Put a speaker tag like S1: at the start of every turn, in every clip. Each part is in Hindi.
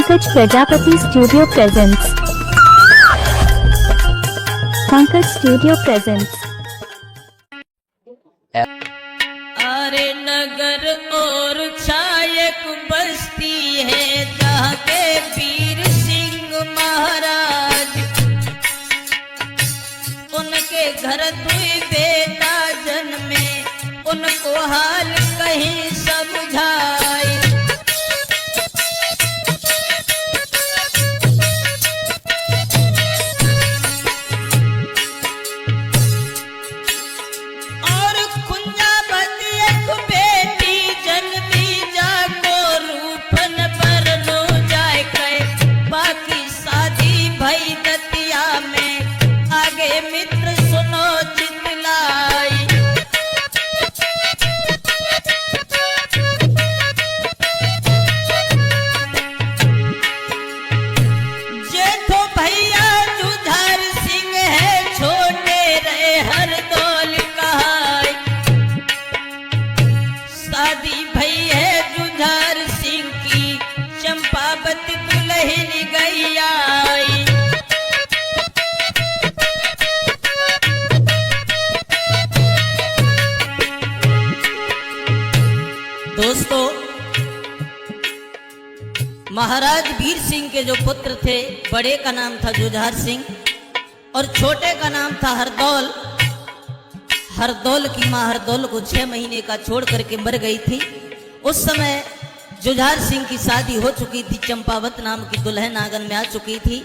S1: Pankaj Prajapati studio presents. Pankaj studio presents.
S2: अरे नगर और छायक बस्ती है जहाँ के वीर सिंह महाराज, उनके घर दुई बेटा जन्मे, उनको हाल कहीं समझाए। दोस्तों, महाराज वीर सिंह के जो पुत्र थे, बड़े का नाम था जुझार सिंह और छोटे का नाम था हरदौल। हरदौल की मां हरदौल को 6 महीने का छोड़ करके मर गई थी। उस समय जुझार सिंह की शादी हो चुकी थी, चंपावत नाम की दुल्हन आंगन में आ चुकी थी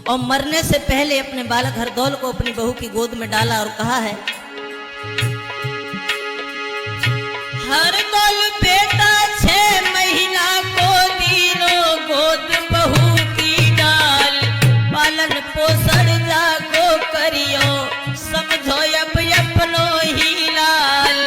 S2: और मरने से पहले अपने बालक हरदौल को अपनी बहू की गोद में डाला और कहा है, हरदौल बेटा 6 महीना को तीनों गोद बहू की डाल, पालन पोषण जागो करियो, समझो अब अपनो ही लाल।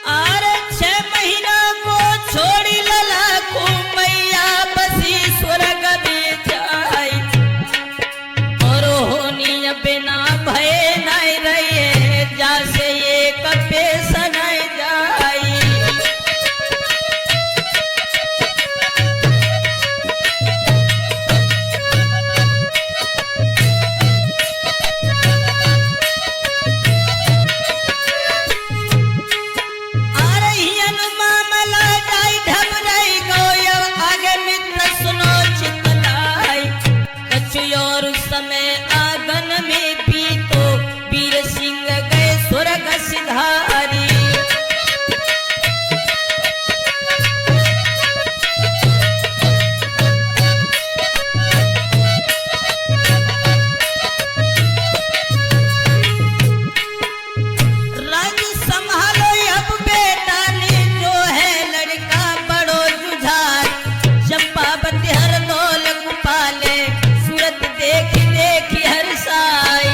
S2: आर 6 महीना को छोड़ी लला को मैया बसी स्वर्ग में जाई, और होनी बिना भय नहीं रहे, जैसे ये कपे सनाई जाई। समय आंगन में भी तो वीर सिंह गए स्वर्ग सिधारी। राज संभालो अब बेटा ने, जो है लड़का बड़ो जुझार, चंपावती हरदौल को पाले, सूरत देख देखी हर साई।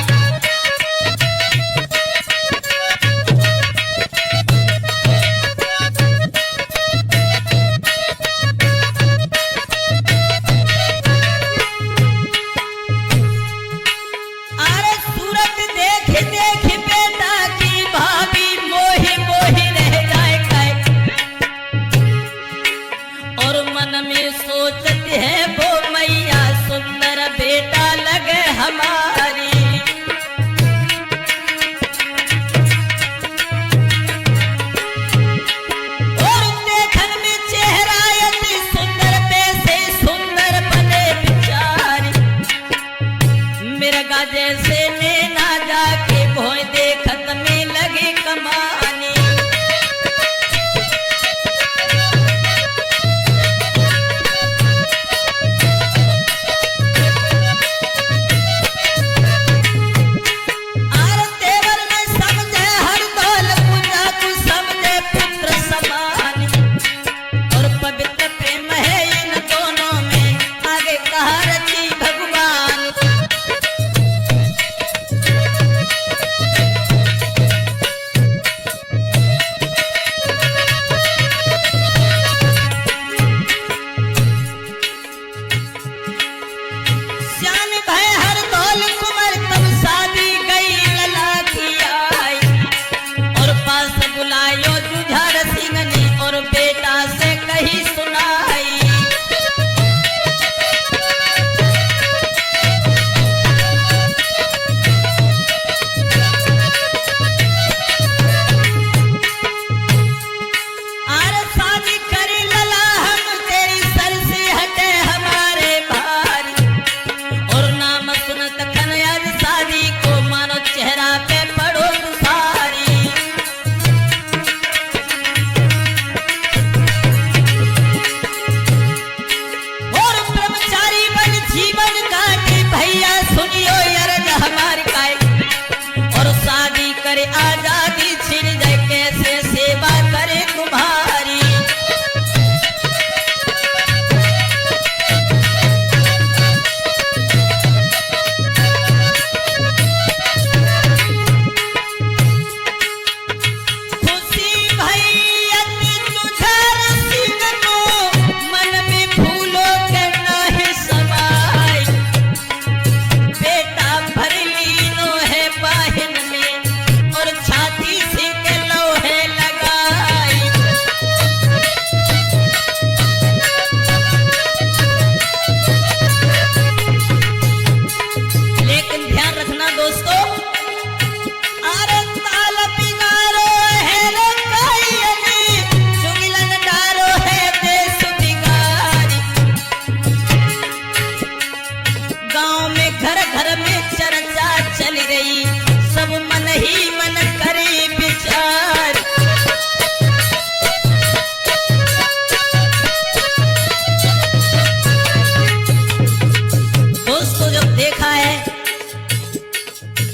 S2: अरे सूरत देख देख बेटा की भाभी मोही मोही रह जाए, और मन में सोचते हैं वो मैया सुंदर बेटा लगे हमारी। और देखन में चेहरा अति सुंदर पे से सुंदर बने बिचारी, मिर्गा जैसे नैना जाके भोय देखत में लगे कमानी।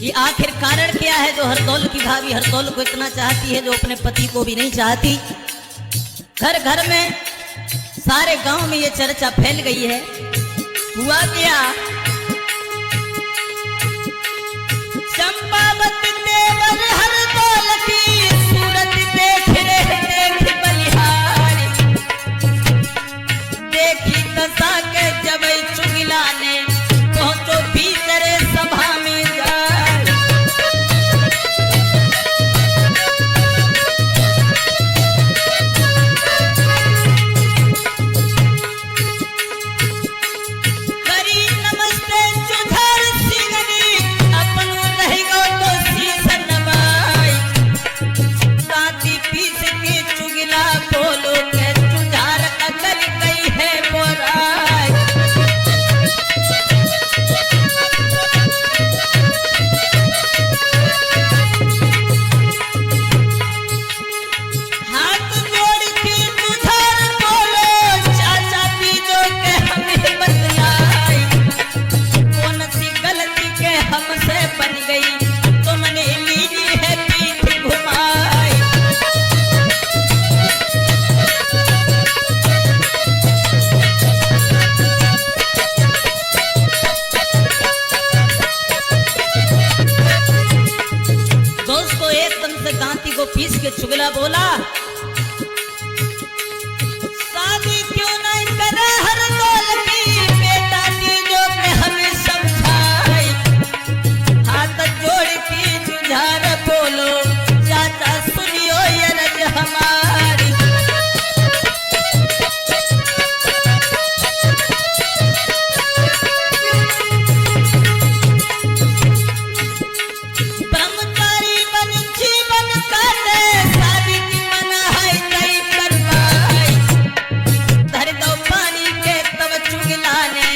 S2: कि आखिर कारण क्या है जो हरदौल की भाभी हरदौल को इतना चाहती है जो अपने पति को भी नहीं चाहती। घर घर में सारे गांव में ये चर्चा फैल गई है। हुआ क्या, चंपावत देवर हरदौल की सूरत देख रहे देख बलिहारी, देखी दशा के जब चुगलाने पहुंचो भीतर सभा में जाए। करी नमस्ते जुझार सिंगनी अपन रह गो तो शीश नवाई, कांति पीस के चुगला बोलो के जुझार अकल गई है बोराई। हाथ जोड़ के जुझार बोलो चाचा बीजो के हमें बतलाई, कौन सी गलती के हमसे बन गई तुमने लीनी है पीठ घुमाई। दोस्तों एकदम से कांति को पीस के चुगला बोला, शादी क्यों नहीं करे हरदौल की, बेटा दीजो के हमें समझाई। हाथ जोड़ के जुझार बोलो चाचा सुनियो ये रज हमारी। ब्रह्मचारी बन जीवन काटे, शादी की मनाही नहीं करवाई। धर दो पानी के तब चुगलाने,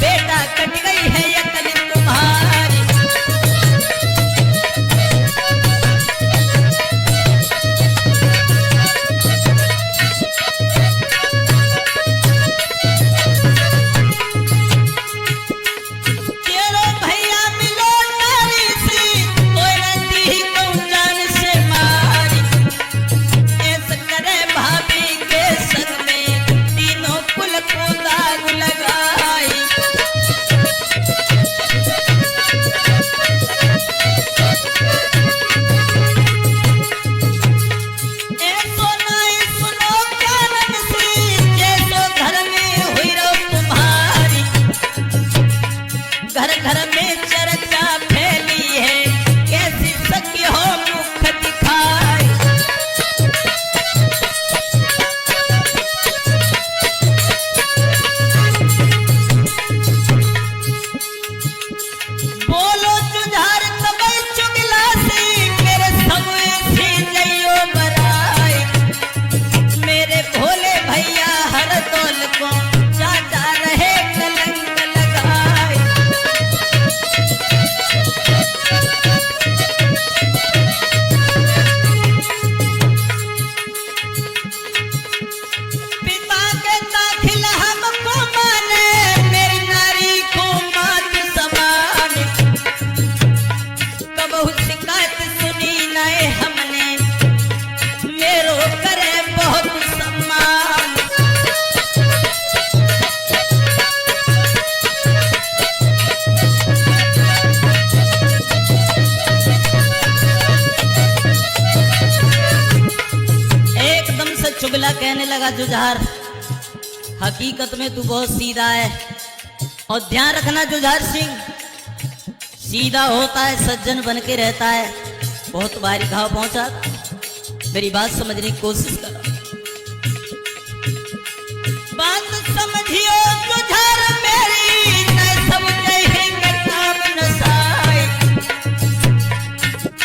S2: बेटा कट गई है अकल तुम्हारी। तेरो भैया मिलो नारी सी, कोई नदी ही को जान से मारी। ऐसा करे भाभी के संग में तीनों कुल को दाग लगाई। ऐसो नहीं सुनो कानन सी, जैसो घर में हुई रो तुम्हारी। घर घर में चर्चा फैली है, कैसी सखी हो मुख दिखाई। बोलो जुझार तबै चुगला सी, मेरे समय सी जइयो बराई। मेरे भोले भैया हरदौल को चाचा रहे कलंक लगाए। पिता के दाखिल हमको माने, मेरी नारी को मात समान। कबहू शिकायत सुनी नए हमने, मेरो करे बहुत सम्मान। एकदम से चुगला कहने लगा जुझार, हकीकत में तू बहुत सीधा है। और ध्यान रखना जुझार सिंह, सीधा होता है सज्जन बन के रहता है, बहुत भारी घाव पहुंचा। मेरी बात समझने की कोशिश करो। बात समझियो जुझार मेरी, न समझे के काम न साई।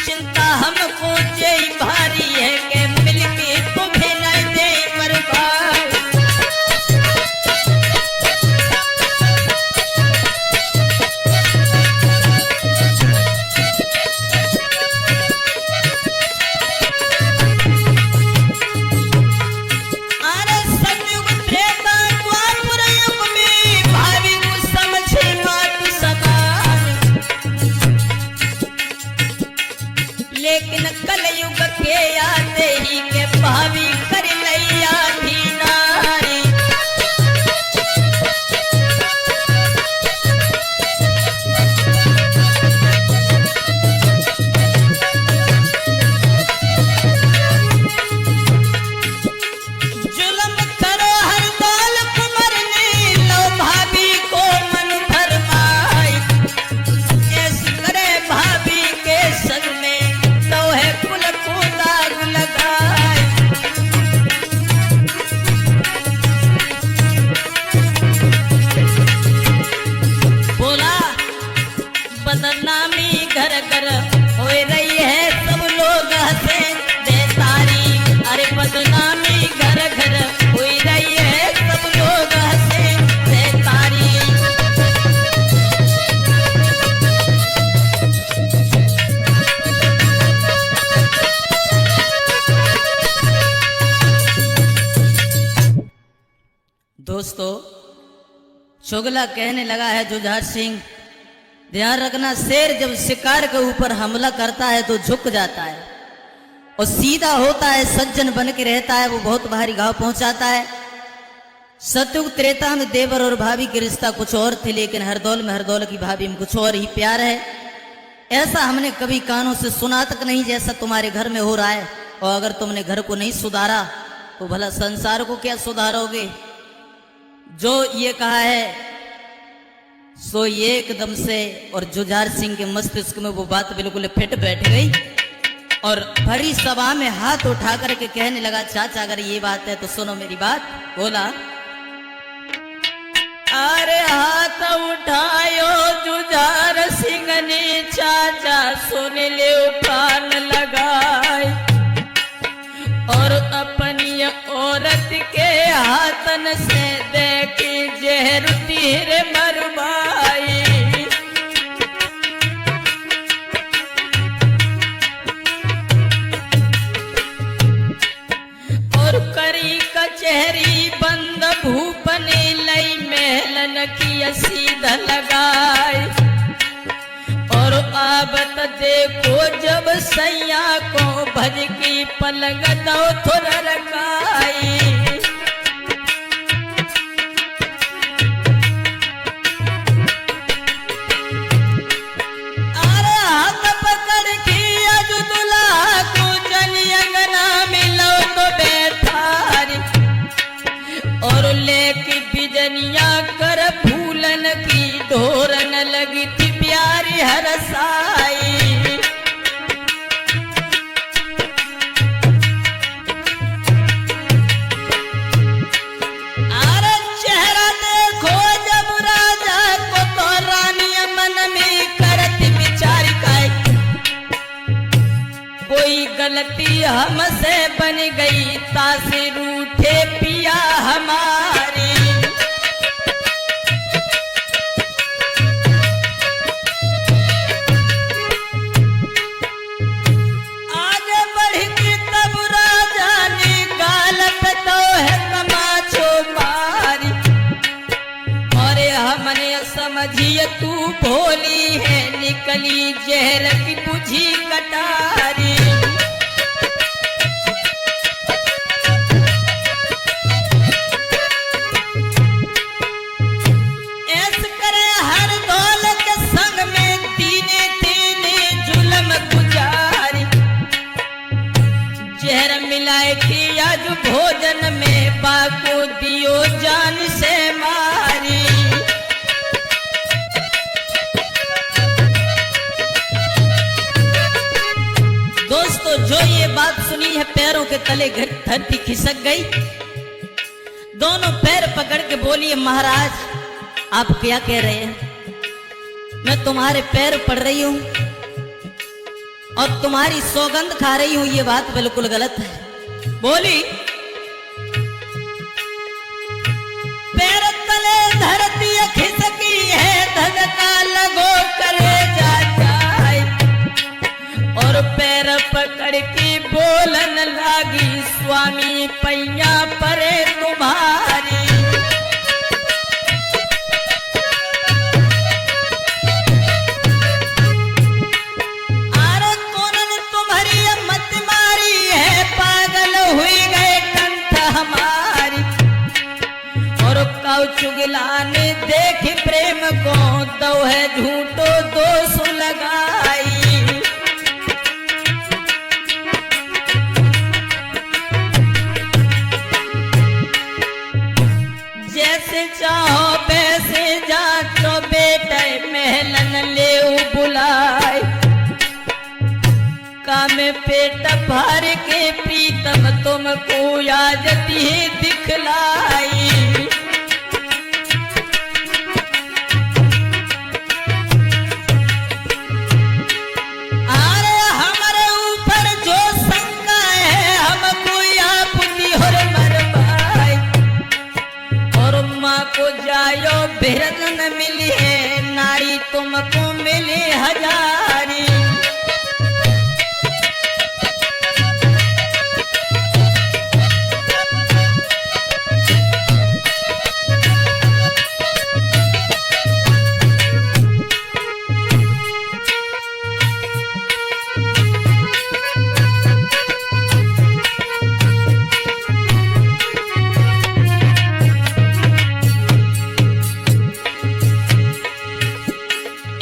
S2: चिंता हमको जई भारी है के मिलके तुम्हें न दे बर्बाद। अरे सतयुग त्रेता द्वापर युग में भावी लेकिन कलयुग के आते ही के भावी कर लैया भी नारी। जुल्म करो हर दौल कुंवर ने लो भाभी को मन फरमाई। ऐसी करे भाभी के संग में तो है कुल को दाग लगाए। बोला बदनामी घर घर हो रही है सब लोग हंसे दे तारी। अरे बदनामी घर घर हो रही है सब लोग हंसे दे तारी। दोस्तों चुगला कहने लगा है जुझार सिंह, ध्यान रखना शेर जब शिकार के ऊपर हमला करता है तो झुक जाता है और सीधा होता है, सज्जन बन के रहता है, वो बहुत भारी घाव पहुंचाता है। सतयुग त्रेता में देवर और भाभी के रिश्ता कुछ और थे, लेकिन हरदौल की भाभी में कुछ और ही प्यार है। ऐसा हमने कभी कानों से सुना तक नहीं जैसा तुम्हारे घर में हो रहा है। और अगर तुमने घर को नहीं सुधारा तो भला संसार को क्या सुधारोगे। जो ये कहा है सो ये एकदम से और जुझार सिंह के मस्तिष्क में वो बात बिल्कुल फिट बैठ गई और भरी सभा में हाथ उठा करके कहने लगा, चाचा अगर ये बात है तो सुनो मेरी बात। बोला अरे हाथ उठायो जुझार सिंह ने चाचा सुन ले उठान लगाए और अपनी औरत के हाथन से देखी जहर तीर मरवाई। और करी कचहरी बंद भूपने लई महलन की सीध लगाई। और आबत देखो जब सैया को भज की पलंग दो थोड़ रखाई। अरे हाथ पकड़ के अज दुल्हा को चली अंगना मिलो तो बैठारी। और लेके बिजनिया कर फूलन की ढोरन लगी थी प्यारी हरसाई। अरे चेहरा देखो जब राजा को तो रानी मन में करती विचार काय कोई गलती हमसे बन गई तासे रूठे पिया हमारी। समझिए तू भोली है निकली जहर की बुझी कटारी। ऐस करे हर दौल के संग में तीने तीने जुल्म गुजारी। जहर मिलाए थी आज भोजन में बाको दियो जान से मारी। जो ये बात सुनी है पैरों के तले धरती खिसक गई। दोनों पैर पकड़ के बोली महाराज आप क्या कह रहे हैं। मैं तुम्हारे पैर पड़ रही हूं और तुम्हारी सौगंध खा रही हूं, ये बात बिल्कुल गलत है। बोली पैर तले धरती खिसकी है धधका लगो करे जा जाए। और पैर पकड़ के बोलन लागी स्वामी पैया परे तुम्हारी। अरे कौन तुम्हारी चुगलाने देख प्रेम को तो है झूठो दोष लगाई। जैसे चाहो वैसे जाचो बेटे महलन ले बुलाए। काम पेट भर के प्रीतम तुमको याजती दिखलाई। अरे हमारे ऊपर जो शंका है हमको या बुद्धि और मरवाई। और माँ को जायो बिरदन मिली है नारी तुमको मिले हजारी।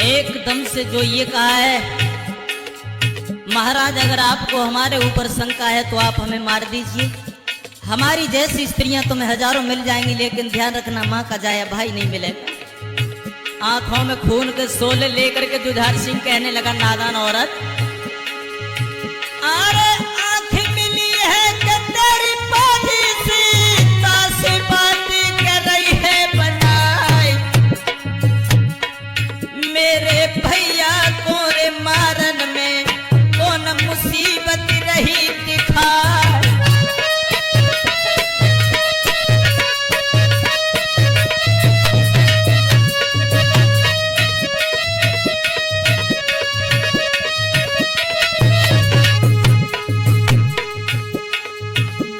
S2: एकदम से जो ये कहा है, महाराज अगर आपको हमारे ऊपर शंका है तो आप हमें मार दीजिए। हमारी जैसी स्त्रियां तुम्हें हजारों मिल जाएंगी लेकिन ध्यान रखना माँ का जाया भाई नहीं मिलेगा। आंखों में खून के शोले लेकर के जुझार सिंह कहने लगा, नादान औरत, अरे आंख मिली है कि तेरी पानी सीता से बातें कर रही है बनाई। मेरे भैया को रे मारन में कौन मुसीबत रही दिखाए।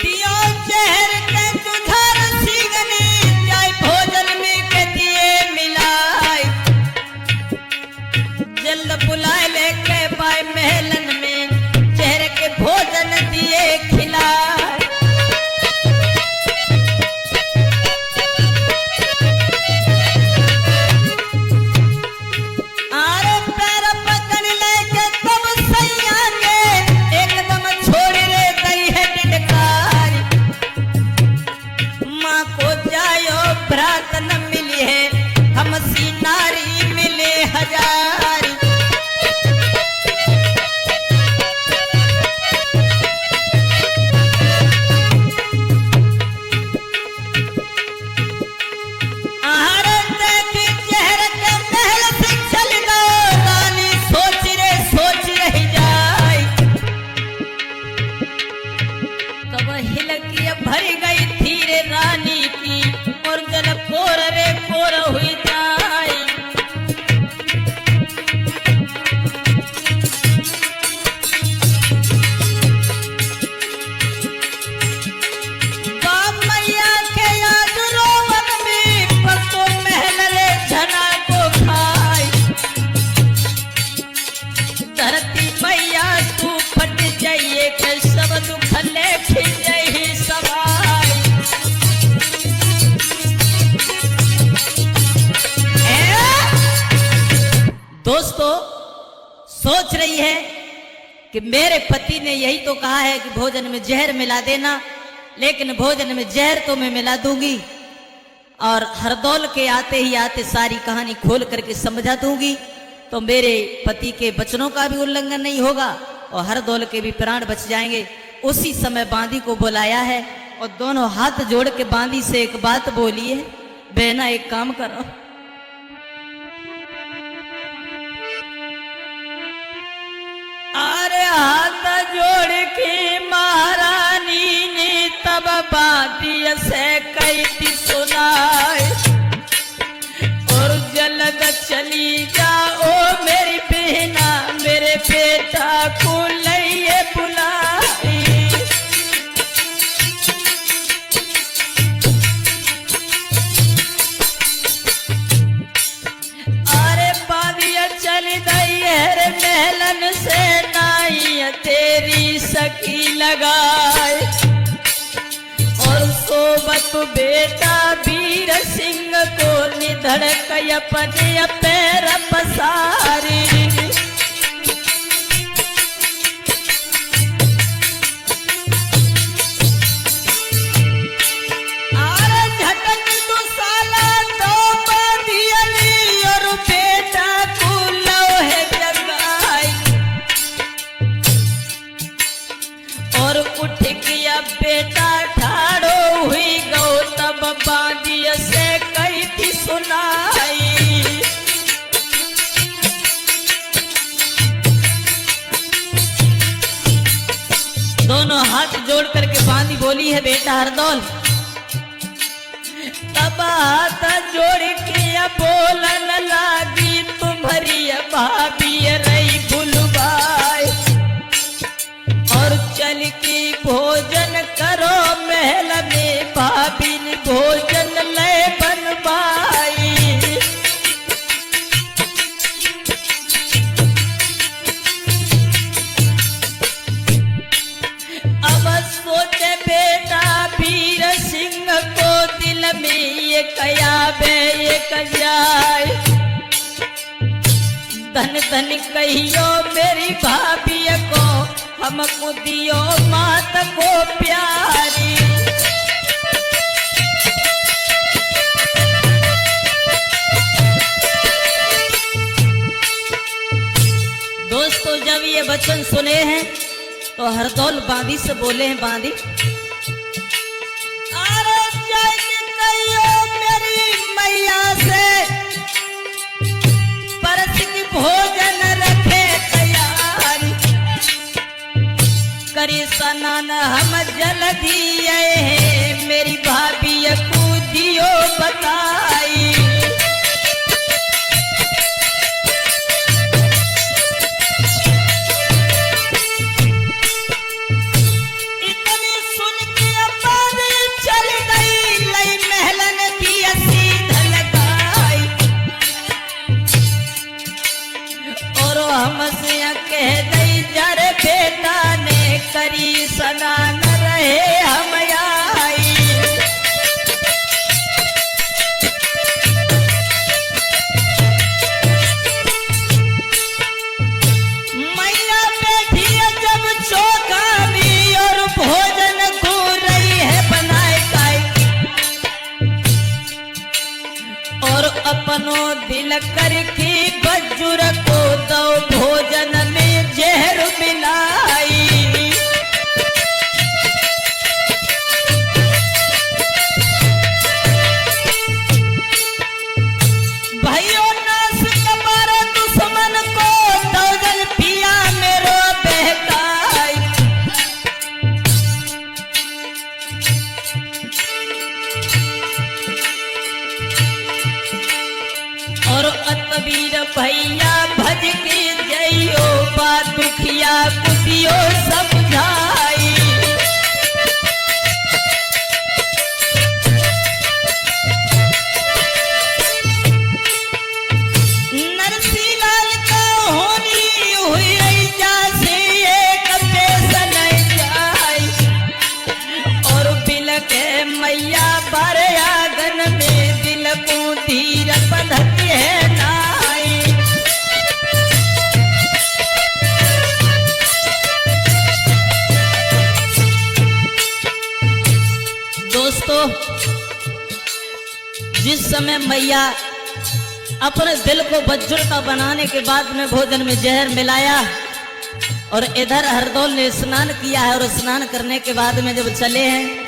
S2: दियो जहर के जुझार सिंह ने जाय भोजन में के दिए मिलाए। जल्द बुलाए लेके बाय महलन में चेहरे के भोजन दिए खिलाए। आरे पैर पकड़ लेके तब सैया के एकदम छोड़ रे गई है टिटकारी। माँ को जायो भ्रात न मिली है हम सी नारी मिले हजारी। आरे देखी चेहरे के महल से चल गो रानी सोच रही जाए। तब हिलकी भर गई थी रे रानी की और जल कोर रे कोर हुई जाए। बाप मैया के याद रोवन में पतो महल रे झना को खाए। धरती मैया तू फट जाइए के सब दुख ले खिंचही सवाई। दोस्तों सोच रही है कि मेरे पति ने यही तो कहा है कि भोजन में जहर मिला देना, लेकिन भोजन में जहर तो मैं मिला दूंगी और हरदौल के आते ही आते सारी कहानी खोल करके समझा दूंगी। तो मेरे पति के वचनों का भी उल्लंघन नहीं होगा और हरदौल के भी प्राण बच जाएंगे। उसी समय बांदी को बुलाया है और दोनों हाथ जोड़ के बांदी से एक बात बोली है, बहना एक काम करो, अरे हाथ जोड़ के महारानी ने तब बाती से कही थी सुनाए। और जल्द चली जाओ मेरी बहना मेरे बेटा को लइए बुलाई। अरे बादिया चल गई है महलन से नाई तेरी सखी लगाए। और सोबत अब बेटा वीर सिंह को निधड़क अपने पैर पसारी। बेटा ठाड़ो हुई गौ तब बांधिय से कही थी सुनाई। दोनों हाथ जोड़ करके बांधी बोली है बेटा हरदौल। तब हाथ जोड़ के बोलन लागी तुम्हारी भाभी रही भूलवाई। और चल की भोजन करो महल में भाभी ने भोजन ले बनवाई। अब सोचे बेटा वीर सिंह को दिल में ये कया बे ये कजाए। धन धन कहियो मेरी भाभी को हमको दियो मात को प्यारी। दोस्तों जब ये वचन सुने हैं तो हरदौल बांदी से बोले हैं बांदी अरे जय कहियो मेरी मैया से परस की भोजन रखे करी स्नान हम जल्दी आए मेरी भाभी को दियो बताई। इतनी सुन के अम्मा चल गई लई महलन की सीध लगाई। और हमसे कह दई जरे बेटा ने करी सना न रहे हम आई। मैया बैठी जब चौका भी और भोजन को रही है बनाए खाई। और अपनों दिल करके बजुर को दो भोजन में जहर मिलाई। और अतवीर भैया भज के जइयो बा दुखिया कुदियो समझाई। नरसी लाल का होनी हुई जैसे एक बेसन जाई। और बिल के मैया भर आंगन में दिल को धीर बंधती है नाई। दोस्तों जिस समय मैया अपने दिल को बज्जुर का बनाने के बाद में भोजन में जहर मिलाया और इधर हरदौल ने स्नान किया है और स्नान करने के बाद में जब चले हैं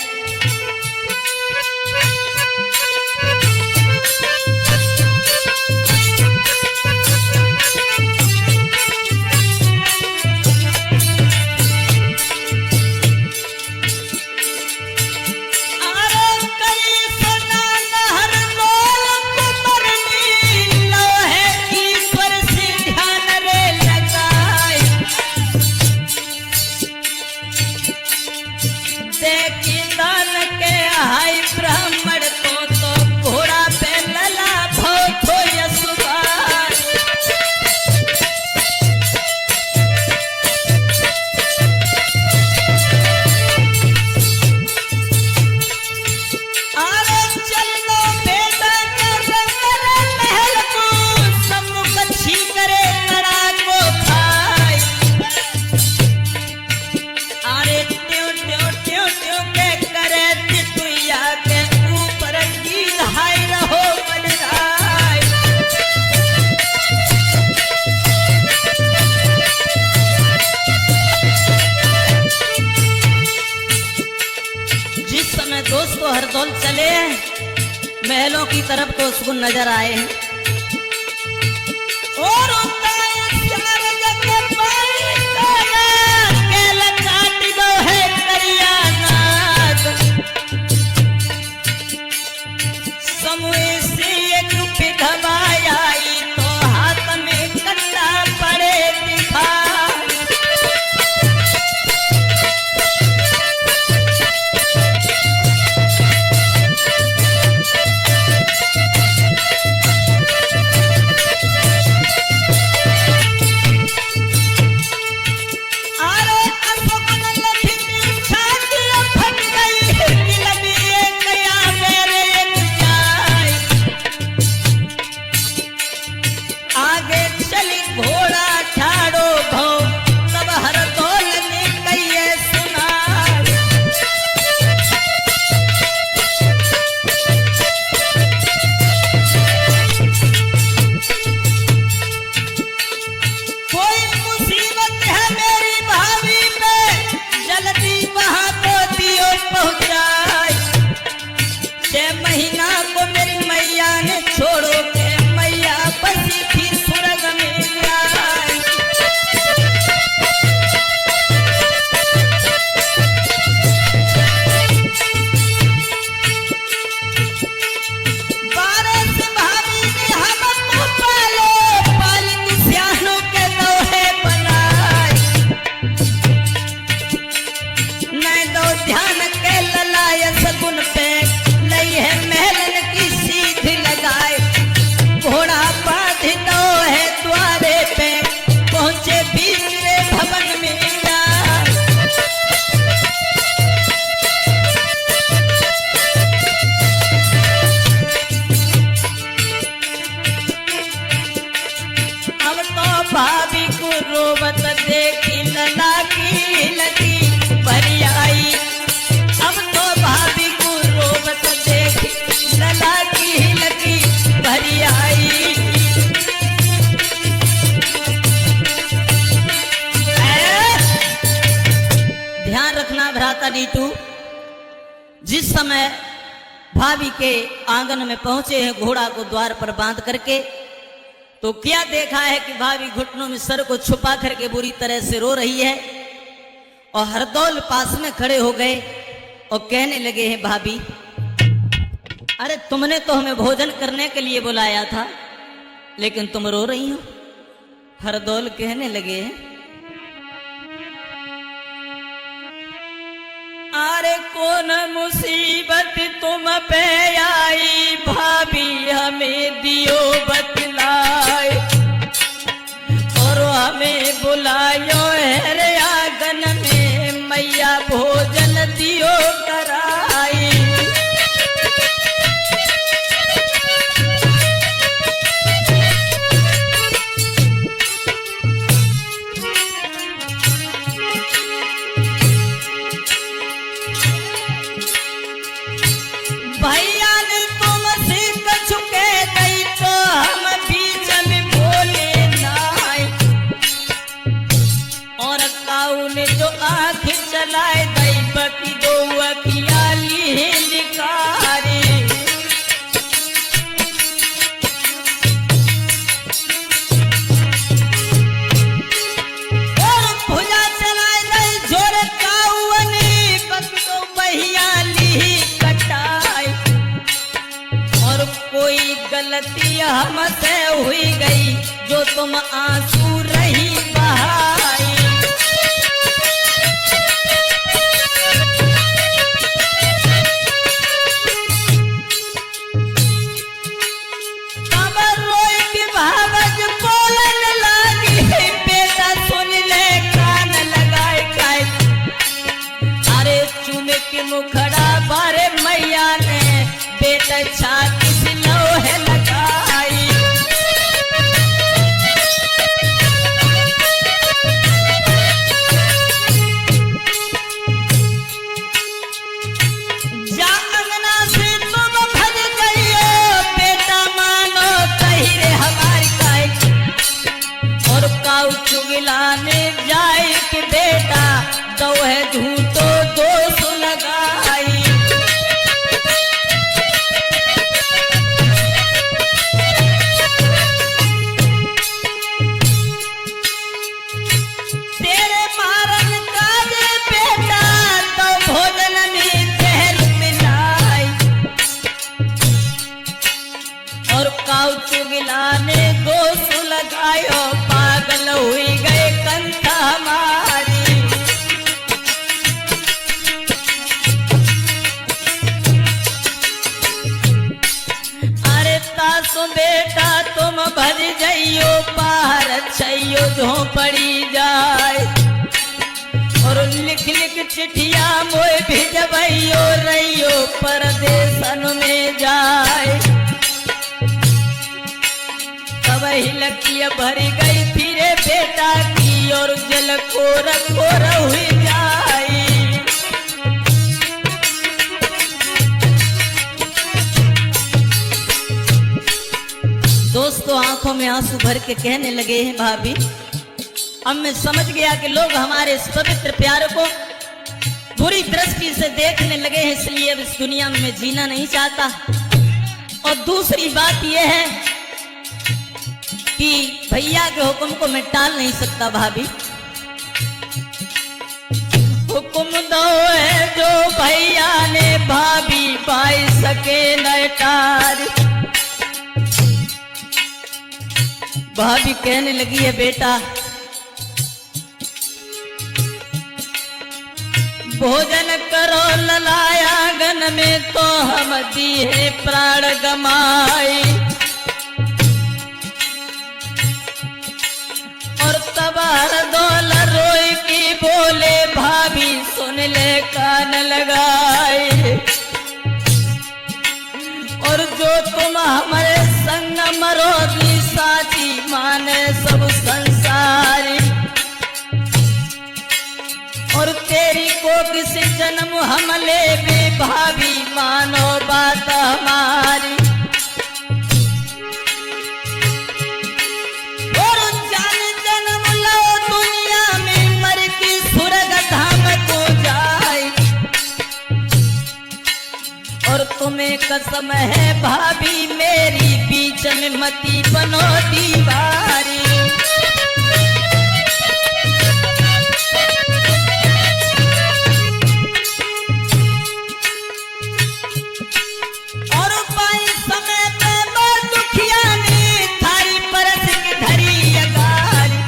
S2: देखिंदा हरदौल चले महलों की तरफ तो उसको नजर आए हैं और समूह से एक विधवा आई तो हाथ में कट्टा पड़े दिखा भाभी को रोवत देखी लला की लगी भरी आई। अब तो भाभी को रोवत देखी लला की लगी भरी आई। ध्यान रखना भ्राता नीतू, जिस समय भाभी के आंगन में पहुंचे हैं घोड़ा को द्वार पर बांध करके, तो क्या देखा है कि भाभी घुटनों में सर को छुपा करके बुरी तरह से रो रही है। और हरदौल पास में खड़े हो गए और कहने लगे हैं, भाभी अरे तुमने तो हमें भोजन करने के लिए बुलाया था, लेकिन तुम रो रही हो। हरदौल कहने लगे, अरे कौन मुसीबत तुम पे आई भाभी, हमें दियो बतलाए और हमें बुलायो है आंगन में, मैया भोजन दियो कराई। भैया ने तुमसे कछु कह गई तो हम बीच में बोले नाय, और काऊ ने जो आंख चलाए गई बकी दो अखियाली निकारी। और भुजा चलाए गई जोर काऊ ने बकी दो बहियाली कटाई। और कोई गलती हमसे हुई गई जो तुम आंसू रही बहाई। तब रोई के भावज बोलन लगी, बेटा सुन ले कान लगाए काय। अरे चूमे के मुखड़ा बारे मैया ने बेटा छाती से लोहे लगाई। जा अंगना से तुम भज गई हो, बेटा मानो कही रे हमारी काय। और काऊ चुगलाने जाए कि बेटा दो है झूठो दोष लगाई। तेरे मारन काजे बेटा तो भोजन में जहर मिलाई और काऊ चुगलाने दोष लगायो पागल हुई गए कंथा हमारी। अरे तासु बेटा तुम भज जाइयो पार छैयो झोपड़ी जाए और लिख लिख चिट्ठिया मोए भिजबैयो रहियो परदेसन में जाए। तब ही लकिया भरी गई फिरे बेटा की और जल कोर कोर हुई जाए। दोस्तों आंखों में आंसू भर के कहने लगे हैं भाभी अब मैं समझ गया कि लोग हमारे इस पवित्र प्यार को बुरी दृष्टि से देखने लगे हैं, इसलिए अब इस दुनिया में मैं जीना नहीं चाहता। और दूसरी बात यह है कि भैया के हुक्म को मैं टाल नहीं सकता भाभी। हुक्म दो है जो भैया ने भाभी पाई सके न टार। भाभी कहने लगी है बेटा भोजन करो ललाया गन में तो हम दिए प्राण गमाई। और तबार दौल रोई की बोले भाभी सुन ले कान लगाए और जो तुम हमारे संग मरोगी साथी माने सब संसारी और तेरी को किसी जन्म हम ले भी भाभी मानो बात हमारी। और जान जन्म लो दुनिया में मर की स्वर्ग धाम को जाए और तुम्हें कसम है भाभी मेरी बीच में मती बनो दीवारी। और पाई समय पे बहुत दुखिया ने थारी परस की धरी अगारी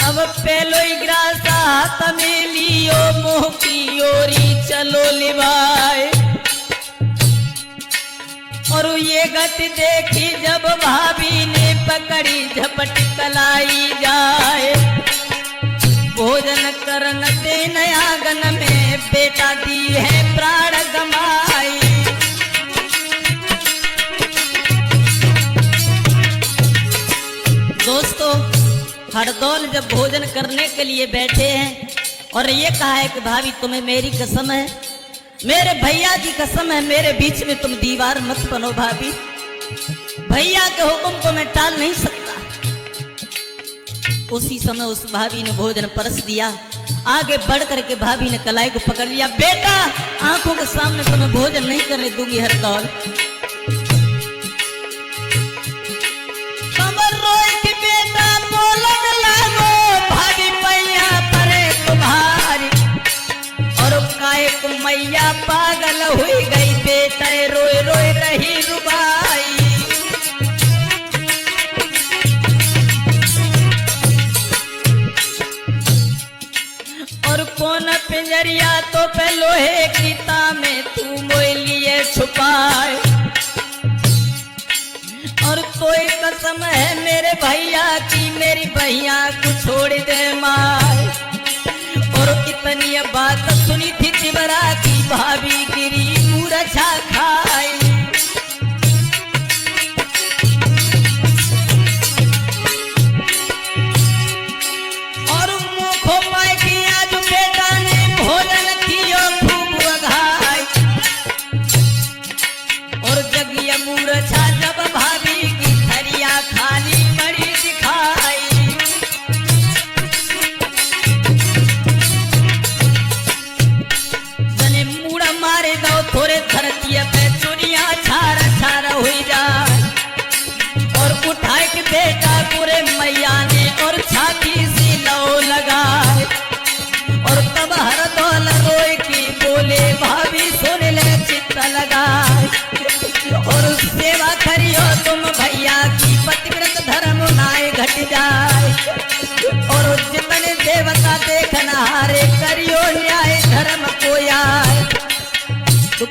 S2: अब पेलो ग्रासा तमेलियो मुँह की ओरी चलो लिवाए। और ये गति देखी जब भाभी ने पकड़ी झपट कलाई जाए भोजन करन दे नयागन में बेटा दी है प्राण गमाई। दोस्तों हरदौल जब भोजन करने के लिए बैठे हैं और ये कहा है कि भाभी तुम्हें मेरी कसम है मेरे भैया की कसम है मेरे बीच में तुम दीवार मत बनो भाभी। भैया के हुक्म को मैं टाल नहीं सकता। उसी समय उस भाभी ने भोजन परस दिया। आगे बढ़ करके भाभी ने कलाई को पकड़ लिया। बेटा आंखों के सामने तुम्हें भोजन नहीं करने दूंगी हरदौल। कमर रोए कि बेटा बोलन लागो भाभी पैया परे तुम्हारी और काहे को मैया पागल हुई गई बेटा रोए रोए रही रुबाई। और कौन पिंजरिया तो पे लोहे की तामे तू मोए लिए छुपाए और कोई कसम है मेरे भैया की मेरी भैया को छोड़ दे मार। और इतनी बात सुनी थी तिबरा की भाभी गिरी मूर्छा खाई। और मुखो पाए कि आज बेटा ने भोजन कियो खूब अघाई और जगिया मूर्छा जब भाभी की थरिया खाली बड़ी दिखाई। मारे दो थोड़े धरतिया पे चुनिया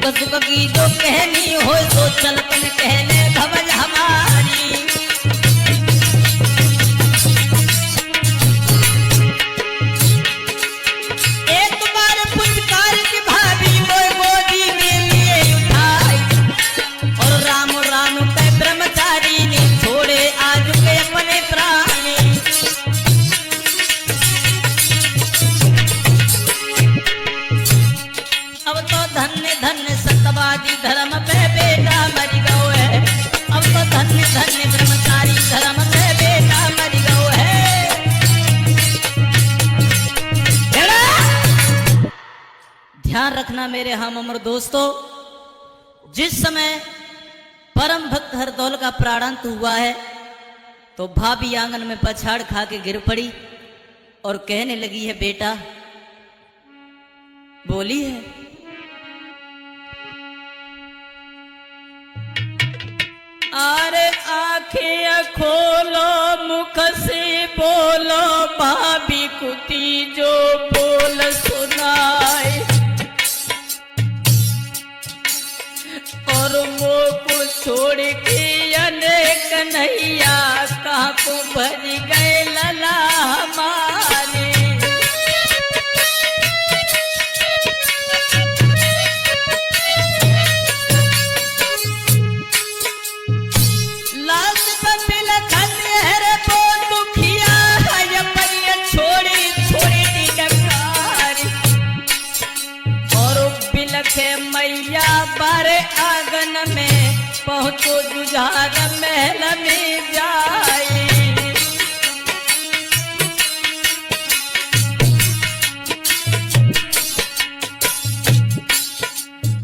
S2: दुख सुख की जो कहनी हो तो चल तुम कहने भवज हमारी। एक बार पुचकार की भाभी मोय गोदी में लिए उठाई और राम राम के ब्रह्मचारी ने छोड़े आज के अपने प्राणी। अब तो धन्य धन्य सत्यवादी धर्म पे बेटा मर गयो है। अब तो धन्य धन्य ब्रह्मचारी धर्म पे बेटा मर गयो है। ध्यान रखना मेरे हम अमर दोस्तों, जिस समय परम भक्त हरदौल का प्राणांत हुआ है तो भाभी आंगन में पछाड़ खा के गिर पड़ी और कहने लगी है बेटा बोली है। अरे आंखें खोलो मुख से बोलो भाभी कुती जो बोल सुनाए और वो को छोड़ के अनेक नैया कहाँ को भर गए लला हमारे। लाश बपिल खंडेर को दुखिया है परिया छोड़ी छोड़ी डकारी और बिलखे मैया बारे आंगन में पहुंचो जुझार महल में जाए।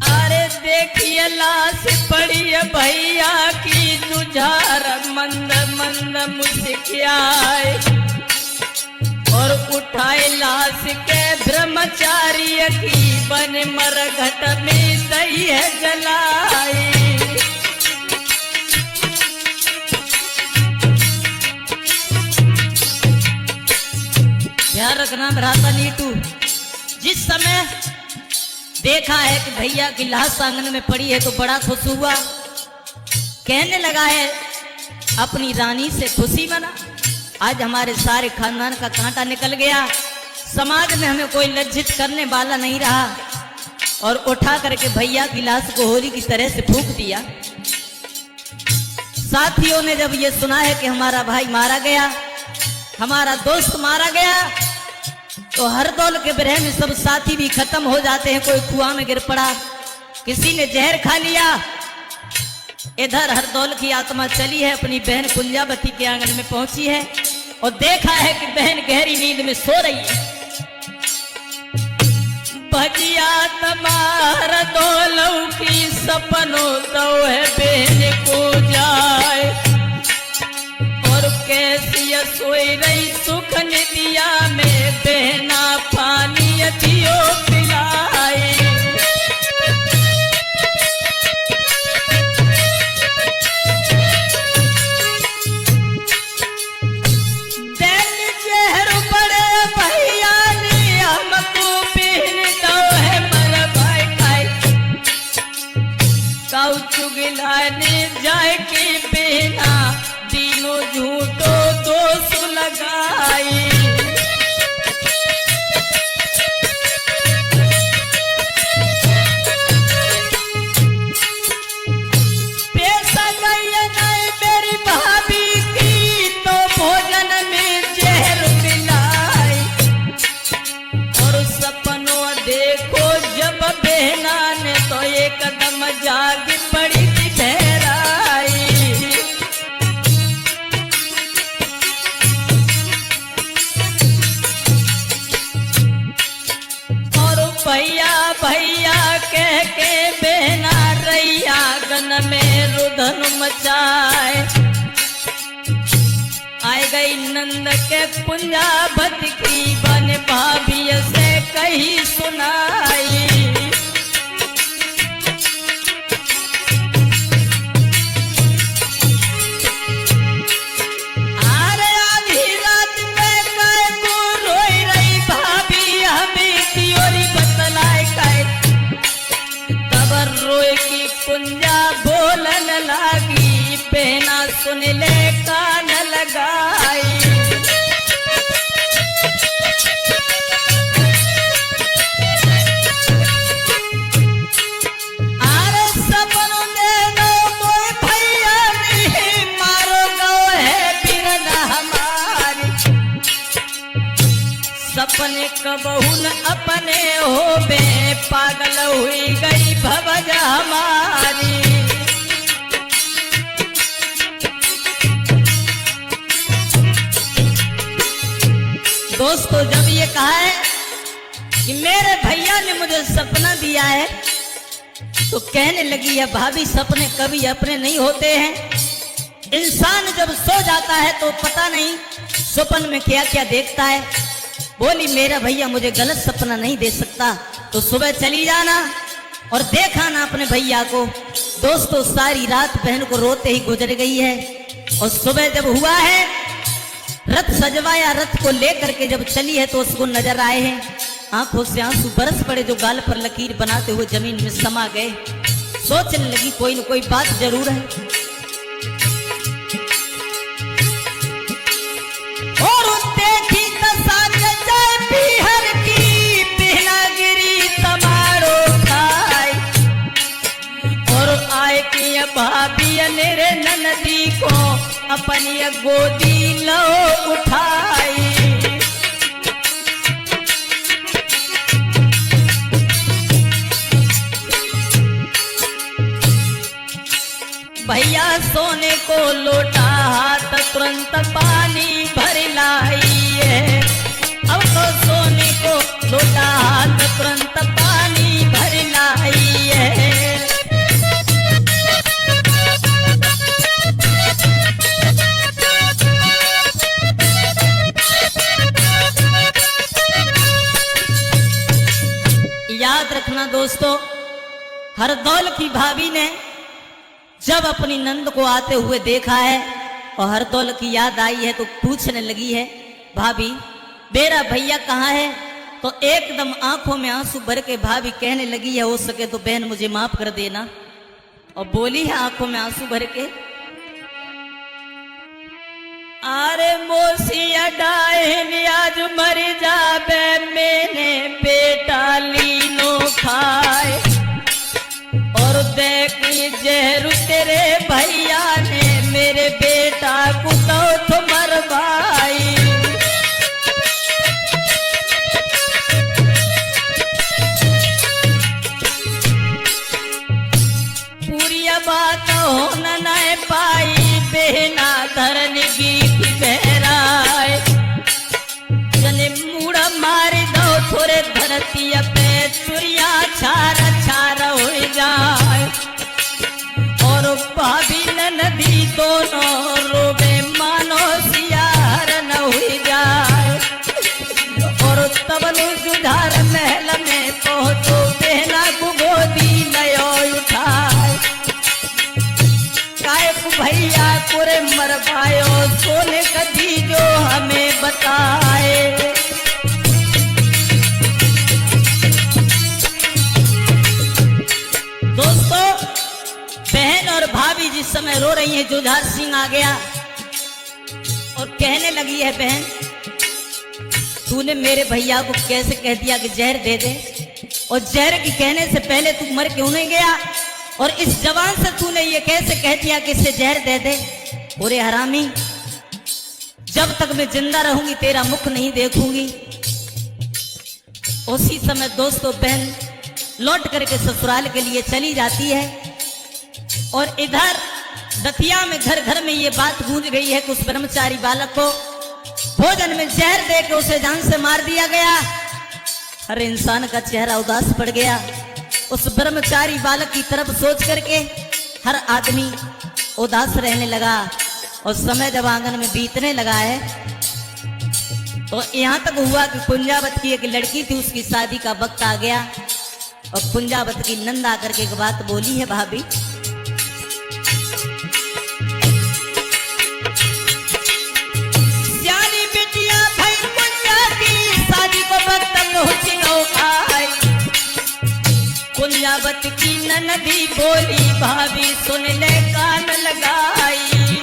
S2: अरे देखिए लाश पड़ी भैया की जुझार मंद मंद मुस्कियाए और उठाए लाश के ब्रह्मचारी की बन मरघट में सही है जलाई। ध्यान रखना भ्राता नीटू, जिस समय देखा है कि भैया की लाश आंगन में पड़ी है तो बड़ा खुश हुआ, कहने लगा है अपनी रानी से खुशी मना, आज हमारे सारे खानदान का कांटा निकल गया, समाज में हमें कोई लज्जित करने वाला नहीं रहा। और उठा करके भैया की लाश को होली की तरह से फूंक दिया। साथियों ने जब ये सुना है कि हमारा भाई मारा गया, हमारा दोस्त मारा गया, तो हरदौल के ब्रह में सब साथी भी खत्म हो जाते हैं। कोई कुआं में गिर पड़ा, किसी ने जहर खा लिया। इधर हरदौल की आत्मा चली है, अपनी बहन कुंजावती के आंगन में पहुंची है और देखा है कि बहन गहरी नींद में सो रही है। भजिया तमार दौलऊ की सपनों दो है बहन को जाए और कैसी सोई रही सुख निदिया में बहना पानी दियो पिलाए। चुगलाने जाए के बिना तीनों झूठो दोष लगाई। पैसा गई नहीं मेरी भाभी की तो भोजन में जहर मिलाई और सपनों देखो जब बहना ने तो एकदम जाग पड़ी थी बहराई। और भैया भैया कह के बहना रैया गन में रुदन मचाए। आए गई नंद के कुंजावत की बन भाभी से कही सुनाई। सुन ले कान लगाई। अरे सपनों में नो मोए भैया नहीं मारो गो है बिरना हमारी। सपने कबहू न अपने हो बे पागल हुई गई भवज हमारी। दोस्तों जब ये कहा है कि मेरे भैया ने मुझे सपना दिया है तो कहने लगी है भाभी सपने कभी अपने नहीं होते हैं। इंसान जब सो जाता है तो पता नहीं सपन में क्या क्या देखता है। बोली मेरा भैया मुझे गलत सपना नहीं दे सकता तो सुबह चली जाना और देखा ना अपने भैया को। दोस्तों सारी रात बहन को रोते ही गुजर गई है और सुबह जब हुआ है रथ सजवाया, रथ को लेकर के जब चली है तो उसको नजर आए हैं आंखों से आंसू बरस पड़े जो गाल पर लकीर बनाते हुए जमीन में समा गए। सोचने लगी कोई न कोई बात जरूर है और देखी दशा जय पीहर की बिहनागिरी तमारो खाए और आए की भाभी मेरे ननदी को अपनी गोदी लो उठाई। भैया सोने को लोटा हाथ तुरंत पानी भर लाई है। अब तो सोने को लोटा हाथ तुरंत पानी भर लाई है। याद रखना दोस्तों, हरदौल की भाभी ने जब अपनी नंद को आते हुए देखा है और हरदौल की याद आई है तो पूछने लगी है भाभी मेरा भैया कहाँ है। तो एकदम आंखों में आंसू भर के भाभी कहने लगी है हो सके तो बहन मुझे माफ कर देना। और बोली है आंखों में आंसू भर के अरे मोसिया डाइन आज मर जाबे मैंने बेटा लीनो खाए और देखी जहरू तेरे भैया ने मेरे बेटा को तो मरवाई। पूरी बात हो न पाई बेना धरन गीत बहराए जने मुड़ा मार दो थोड़े धरती पे चुरिया छारा छारा हो जाए और भाभी नदी दोनों रोबे मानो सियार न हो जाए और तब जुधार महल में पहुंचो बहना को गोदी नयो उठाए। भैया पूरे मर पायो सोने कदी जो हमें बताए। दोस्तों बहन और भाभी जिस समय रो रही है जुझार सिंह आ गया और कहने लगी है बहन तूने मेरे भैया को कैसे कह दिया कि जहर दे दे और जहर की कहने से पहले तू मर क्यों नहीं गया और इस जवान से तूने ये कैसे कह दिया कि इसे जहर दे दे। पूरे हरामी जब तक मैं जिंदा रहूंगी तेरा मुख नहीं देखूंगी। उसी समय दोस्तों बहन लौट करके ससुराल के लिए चली जाती है और इधर दतिया में घर घर में ये बात गूंज गई है कि उस ब्रह्मचारी बालक को भोजन में जहर दे के उसे जान से मार दिया गया। हर इंसान का चेहरा उदास पड़ गया। उस ब्रह्मचारी बालक की तरफ सोच करके हर आदमी उदास रहने लगा और समय जब आंगन में बीतने लगा है तो यहाँ तक हुआ कि कुंजावत की एक लड़की थी उसकी शादी का वक्त आ गया और कुंजावत की नंद आकर के एक बात बोली है भाभी सियानी बिटिया भाई कुंजा की शादी को वक्त आए। कुंजावत की ननदी बोली भाभी सुन ले कान लगाई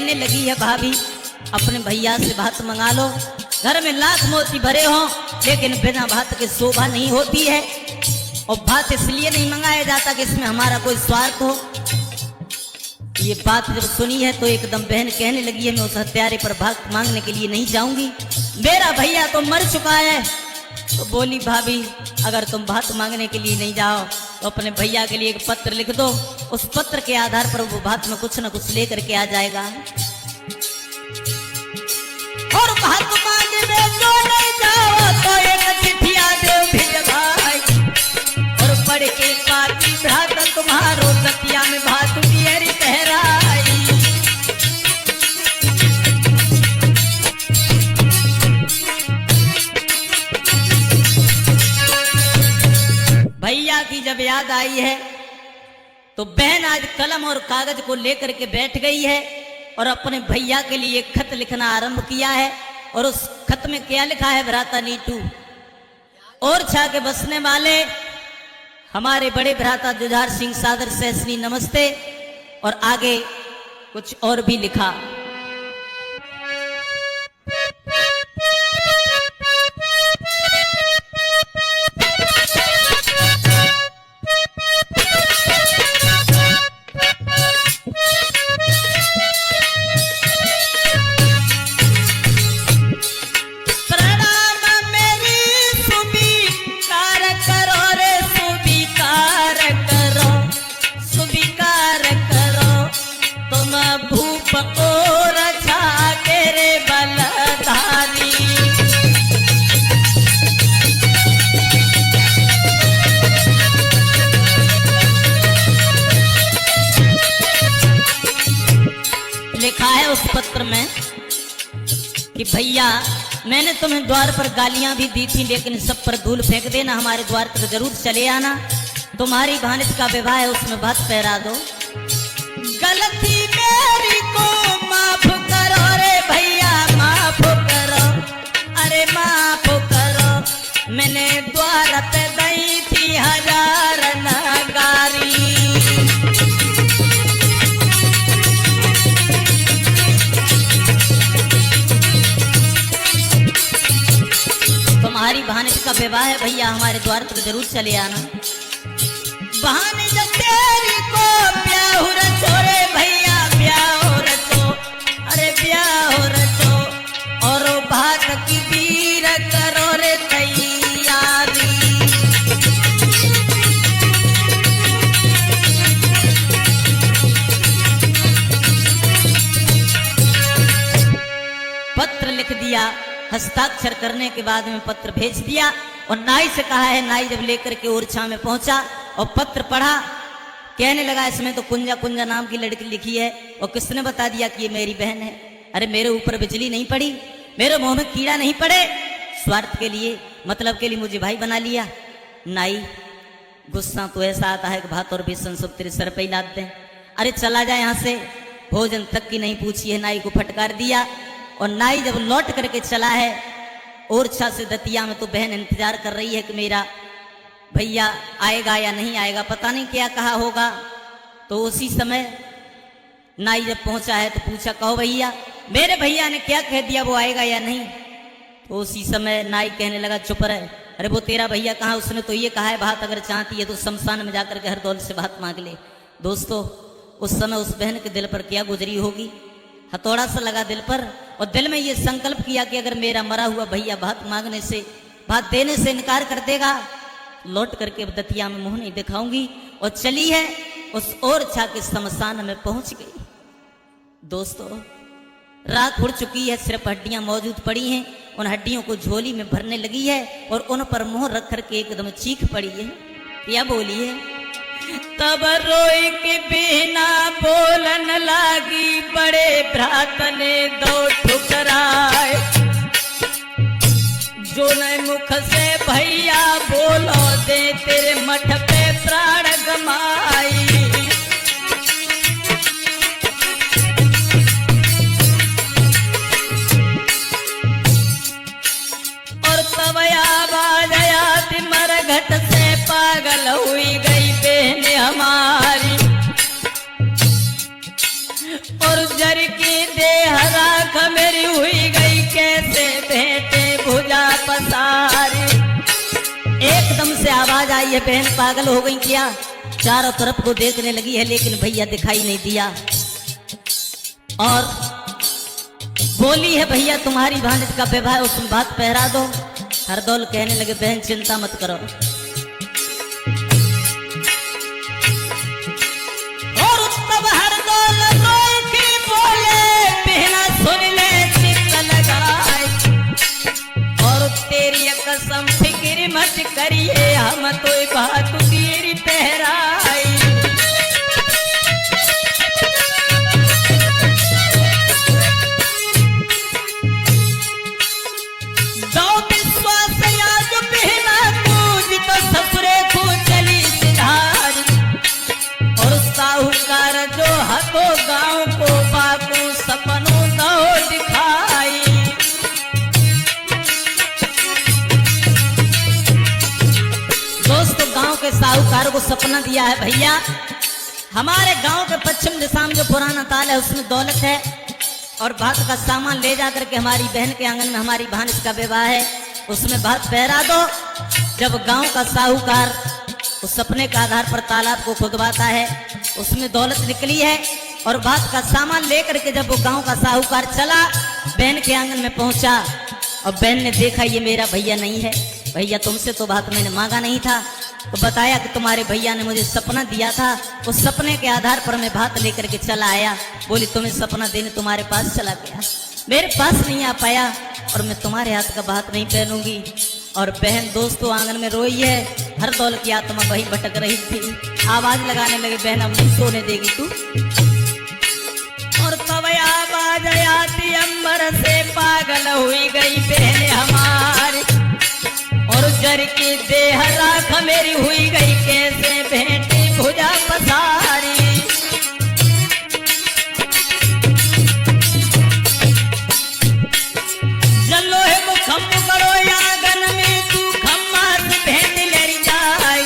S2: कहने लगी है भाभी अपने भैया से भात मंगा लो, घर में लाख मोती भरे हों लेकिन बिना भात के शोभा नहीं होती है। और भात इसलिए नहीं मंगाया जाता कि इसमें हमारा कोई स्वार्थ हो। ये बात जब सुनी है तो एकदम बहन कहने लगी है मैं उस हत्यारे पर भात मांगने के लिए नहीं जाऊंगी, मेरा भैया तो मर चुका है। तो बोली भाभी अगर तुम भात मांगने के लिए नहीं जाओ तो अपने भैया के लिए एक पत्र लिख दो, उस पत्र के आधार पर वो भात में कुछ न कुछ लेकर के आ जाएगा। और भात मांगने जो नहीं जाओ तो एक चिट्ठिया देव भिजवाई, और पढ़ के पाती भ्रात तुम्हारो सतिया में भात बिहरी पहराई। भैया की जब याद आई है तो बहन आज कलम और कागज को लेकर के बैठ गई है और अपने भैया के लिए एक खत लिखना आरंभ किया है। और उस खत में क्या लिखा है भ्राता नीटू, और छा के बसने वाले हमारे बड़े भ्राता जुझार सिंह सादर सहसनी नमस्ते। और आगे कुछ और भी लिखा। लिखा है उस पत्र में कि भैया मैंने तुम्हें द्वार पर गालियां भी दी थी लेकिन सब पर धूल फेंक देना, हमारे द्वार तक जरूर चले आना, तुम्हारी भानिज का विवाह है उसमें भात पहरा दो। गलती मेरी को माफ करो रे भैया माफ करो, अरे माफ करो, मैंने द्वार पे गई थी 1000 नगारी। तुम्हारी भानिज का विवाह है भैया हमारे द्वार तक जरूर चले आना। भानिज तेरी को ब्याह रचो रे भैया ब्याह रचो, अरे ब्याह रचो, और भात की बीर करो रे तैयारी। पत्र लिख दिया, हस्ताक्षर करने के बाद में पत्र भेज दिया और नाई से कहा है। नाई जब लेकर के ओरछा में पहुंचा और पत्र पढ़ा, कहने लगा इसमें तो कुंजा कुंजा नाम की लड़की लिखी है और किसने बता दिया कि ये मेरी बहन है। अरे मेरे ऊपर बिजली नहीं पड़ी, मेरे मुंह में कीड़ा नहीं पड़े, स्वार्थ के लिए मतलब के लिए मुझे भाई बना लिया। नाई गुस्सा तो ऐसा आता है कि भात और बेसन सब तेरे सर पे ही लाद दें। अरे चला जाए यहाँ से, भोजन तक की नहीं पूछी है, नाई को फटकार दिया। और नाई जब लौट करके चला है ओरछा से दतिया में तो बहन इंतजार कर रही है कि मेरा भैया आएगा या नहीं आएगा, पता नहीं क्या कहा होगा। तो उसी समय नाई जब पहुंचा है तो पूछा कहो भैया मेरे भैया ने क्या कह दिया, वो आएगा या नहीं। तो उसी समय नाई कहने लगा चुप रहे, अरे वो तेरा भैया कहाँ, उसने तो ये कहा है भात अगर चाहती है तो शमशान में जाकर के हरदौल से भात मांग ले। दोस्तों उस समय उस बहन के दिल पर क्या गुजरी होगी, हथौड़ा सा लगा दिल पर और दिल में ये संकल्प किया कि अगर मेरा मरा हुआ भैया भात मांगने से भात देने से इनकार कर देगा लौट करके अब दतिया में मुंह नहीं दिखाऊंगी। और चली है उस ओरछा के शमशान में पहुंच गई। दोस्तों रात उड़ चुकी है, सिर्फ हड्डियां मौजूद पड़ी हैं, उन हड्डियों को झोली में भरने लगी है और उन पर मुंह रख करके एकदम चीख पड़ी है। या बोली है तब रोई के बिना बोलन लागी, बड़े भ्रात ने दो ठुकराए, जो न मुख से भैया बोलो दे तेरे मठ पे प्राण गमाई। और तब आवाज आया तिमर घट से पागल हुई गई बहन हमारी, और जर की राख मेरी हुई गई कैसे भेंटे भुजा पसारी। एकदम से आवाज आई है, बहन पागल हो गई क्या? चारों तरफ को देखने लगी है लेकिन भैया दिखाई नहीं दिया और बोली है भैया तुम्हारी भांज का विवाह है, उसमें बात पहरा दो। हरदौल कहने लगे बहन चिंता मत करो। और तब हरदौल रोई के बोले बहना सुन ले चित्त लगाए और तेरी कसम फिक्र मत करिए हम तो बात तेरी पहराई। साहूकार जो हको गांव को बापू सपनों दो दिखाई। दोस्तों गांव के साहूकार को सपना दिया है भैया हमारे गांव के पश्चिम दिशा में जो पुराना ताल है उसमें दौलत है और भात का सामान ले जाकर के हमारी बहन के आंगन में हमारी भांज का विवाह है, उसमें भात पहरा दो। जब गांव का साहूकार उस सपने के आधार पर तालाब को खुदवाता है उसमें दौलत निकली है और भात का सामान लेकर के जब वो गांव का साहूकार चला बहन के आंगन में पहुंचा और बहन ने देखा ये मेरा भैया नहीं है। भैया तुमसे तो भात मैंने मांगा नहीं था, तो बताया कि तुम्हारे भैया ने मुझे सपना दिया था, उस सपने के आधार पर मैं भात लेकर के चला आया। बोली तुम्हें सपना देने तुम्हारे पास चला गया, मेरे पास नहीं आ पाया और मैं तुम्हारे हाथ का भात नहीं पहनूंगी। और बहन दोस्तों आंगन में रोई है, हरदौल की आत्मा वही भटक रही थी। आवाज लगाने लगे बहन अब नहीं सोने देगी तू। और तब आवाज आती अंबर से पागल हुई गई बहन हमारी और जर की देह राख मेरी हुई गई कैसे भेंटी भुजा पसारी। चलो है मुखम करो आंगन में तू खम्मा से भेंट ले जाए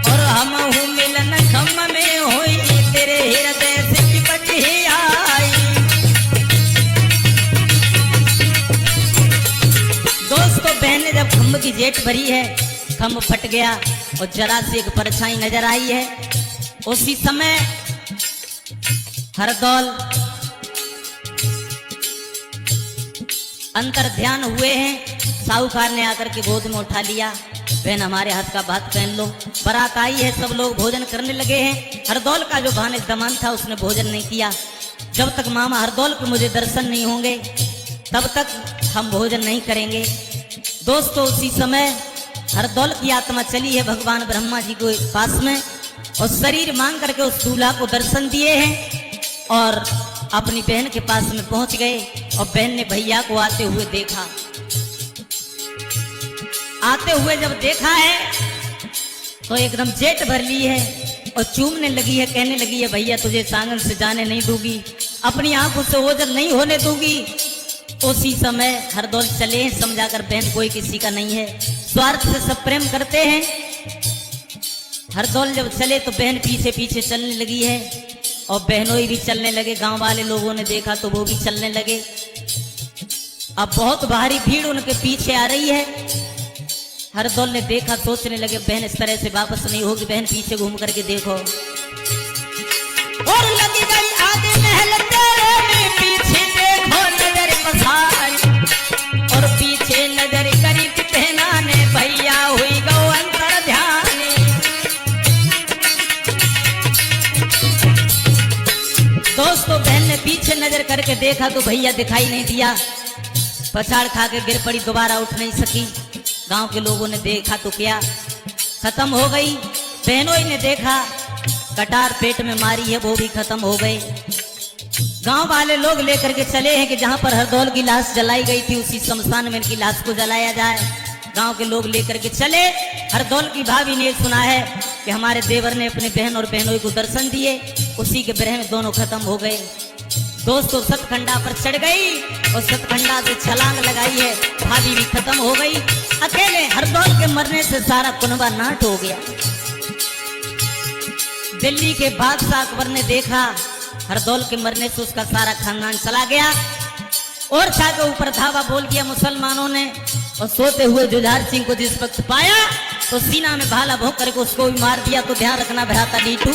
S2: और हम हूँ मिलन खम्म में हुई तेरे हृदय से चिपट ही आई। दोस्तों बहन ने जब खम्भ की जेठ भरी है खम्भ फट गया और जरा सी एक परछाई नजर आई है। उसी समय हरदौल अंतर ध्यान हुए हैं, साहूकार ने आकर के गोद में उठा लिया। बहन हमारे हाथ का भात पहन लो। बारात आई है, सब लोग भोजन करने लगे हैं। हरदौल का जो भाने दमान था उसने भोजन नहीं किया। जब तक मामा हरदौल के मुझे दर्शन नहीं होंगे तब तक हम भोजन नहीं करेंगे। दोस्तों उसी समय हरदौल की आत्मा चली है भगवान ब्रह्मा जी के पास में और शरीर मांग करके उस दूल्हा को दर्शन दिए हैं और अपनी बहन के पास में पहुंच गए और बहन ने भैया को आते हुए देखा। आते हुए जब देखा है तो एकदम जेट भर ली है और चूमने लगी है, कहने लगी है भैया तुझे आंगन से जाने नहीं दूंगी, अपनी आंखों से ओझल नहीं होने दूंगी। उसी समय हरदौल चले हैं, समझाकर बहन कोई किसी का नहीं है, स्वार्थ से सब प्रेम करते हैं। हरदौल जब चले तो बहन पीछे पीछे चलने लगी है और बहनोई भी चलने लगे। गांव वाले लोगों ने देखा तो वो भी चलने लगे। अब बहुत भारी भीड़ उनके पीछे आ रही है। हरदौल ने देखा, सोचने लगे बहन इस तरह से वापस नहीं होगी, बहन पीछे घूम करके देखो। और लगी गई आगे महल तेरे में पीछे देखो नजर पसारी और पीछे नजर करी बहना ने भैया हुई गौ अंतर ध्यानी। दोस्तों बहन ने पीछे नजर करके देखा तो भैया दिखाई नहीं दिया, पछाड़ खा के गिर पड़ी, दोबारा उठ नहीं सकी। गांव के लोगों ने देखा तो क्या खत्म हो गई। बहनों ने देखा कटार पेट में मारी है, वो भी खत्म हो गए। गांव वाले लोग लेकर के चले हैं कि जहां पर हरदौल की लाश जलाई गई थी उसी शमशान में इनकी लाश को जलाया जाए। गांव के लोग लेकर के चले। हरदौल की भाभी ने सुना है कि हमारे देवर ने अपने बहन और बहनोई को दर्शन दिए, उसी के ब्रह में दोनों खत्म हो गए। दोस्तों सतखंडा पर चढ़ गई और सतखंडा से छलांग लगाई है, भाभी भी खत्म हो गई। अकेले हरदौल के मरने से सारा कुनबा नाट हो गया। दिल्ली के बादशाह अकबर ने देखा हरदौल के मरने से उसका सारा खानदान चला गया। और छा के ऊपर धावा बोल दिया मुसलमानों ने। और सोते हुए जुझार सिंह को जिस वक्त पाया तो सीना में भाला भोंक करके उसको भी मार दिया। तो ध्यान रखना भ्राता नीटू,